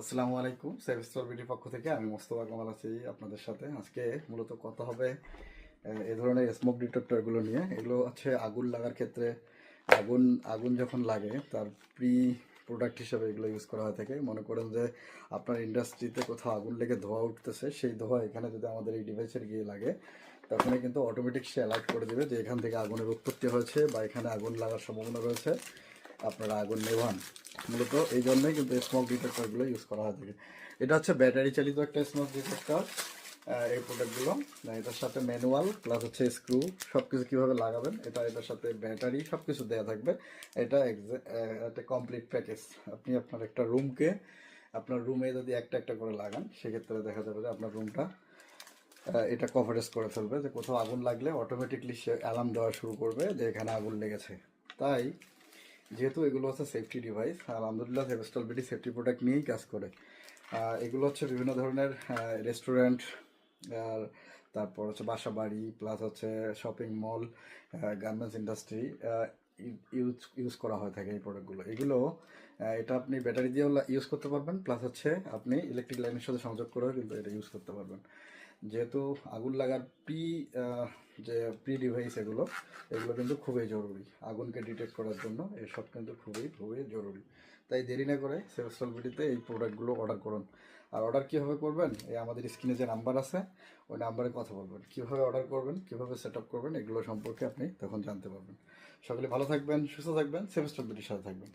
আসসালামু আলাইকুম। সেভস্টর বিডির পক্ষ থেকে আমি মোস্তফা কামাল আছি আপনাদের সাথে। আজকে মূলত কথা হবে এ ধরনের স্মোক ডিটেক্টরগুলো নিয়ে। এগুলো হচ্ছে আগুন লাগার ক্ষেত্রে আগুন আগুন যখন লাগে তার প্রি প্রোডাক্ট হিসেবে এগুলো ইউজ করা হয়ে থাকে। মনে করেন যে আপনার ইন্ডাস্ট্রিতে কোথাও আগুন লেগে ধোঁয়া উঠতেছে, সেই ধোঁয়া এখানে যদি আমাদের এই ডিভাইসের গিয়ে লাগে তখনই কিন্তু অটোমেটিক সে অ্যালার্ট করে দেবে যে এখান থেকে আগুনের উৎপত্তি হয়েছে বা এখানে আগুন লাগার সম্ভাবনা রয়েছে, আপনারা আগুন নেভান। মূলত এই জন্যই কিন্তু স্মোক ডিটেক্টরগুলো ইউজ করা হয় থাকে। এটা হচ্ছে ব্যাটারি চালিত একটা স্মোক ডিটেক্টর। এই প্রোডাক্টগুলো এটার সাথে ম্যানুয়াল প্লাস হচ্ছে স্ক্রু সব কিছু কীভাবে লাগাবেন, এটার সাথে ব্যাটারি সব কিছু দেওয়া থাকবে। এটা একটা কমপ্লিট প্যাকেজ। আপনি আপনার রুমে যদি একটা একটা করে লাগান, সেক্ষেত্রে দেখা যাবে যে আপনার রুমটা এটা কভারেজ করে ফেলবে, যে কোথাও আগুন লাগলে অটোমেটিকলি সে অ্যালার্ম দেওয়া শুরু করবে যে এখানে আগুন লেগেছে। তাই যেহেতু এগুলো হচ্ছে সেফটি ডিভাইস, আলহামদুলিল্লাহ সেভস্টল বিডি সেফটি প্রোডাক্ট নিয়েই কাজ করে। এগুলো হচ্ছে বিভিন্ন ধরনের রেস্টুরেন্ট, আর তারপর হচ্ছে বাসা বাড়ি প্লাস হচ্ছে shopping mall, garments industry use করা হয়ে থাকে এই প্রোডাক্টগুলো। এটা আপনি ব্যাটারি দিয়েও ইউজ করতে পারবেন, প্লাস হচ্ছে আপনি ইলেকট্রিক লাইনের সাথে সংযোগ করেও কিন্তু এটা ইউজ করতে পারবেন। যেহেতু আগুন লাগার যে প্রি ডিভাইস এগুলো কিন্তু খুবই জরুরি আগুনকে ডিটেক্ট করার জন্য। এসব কিন্তু খুবই খুবই জরুরি। তাই দেরি না করে সেভস্টল বিডিতে এই প্রোডাক্টগুলো অর্ডার করুন। আর অর্ডার কীভাবে করবেন, এই আমাদের স্ক্রিনে যে নাম্বার আছে ওই নাম্বারে কথা বলবেন, কীভাবে অর্ডার করবেন, কীভাবে সেট আপ করবেন, এগুলো সম্পর্কে আপনি তখন জানতে পারবেন। সকলে ভালো থাকবেন, সুস্থ থাকবেন, সেভস্টল বিডির সাথে থাকবেন।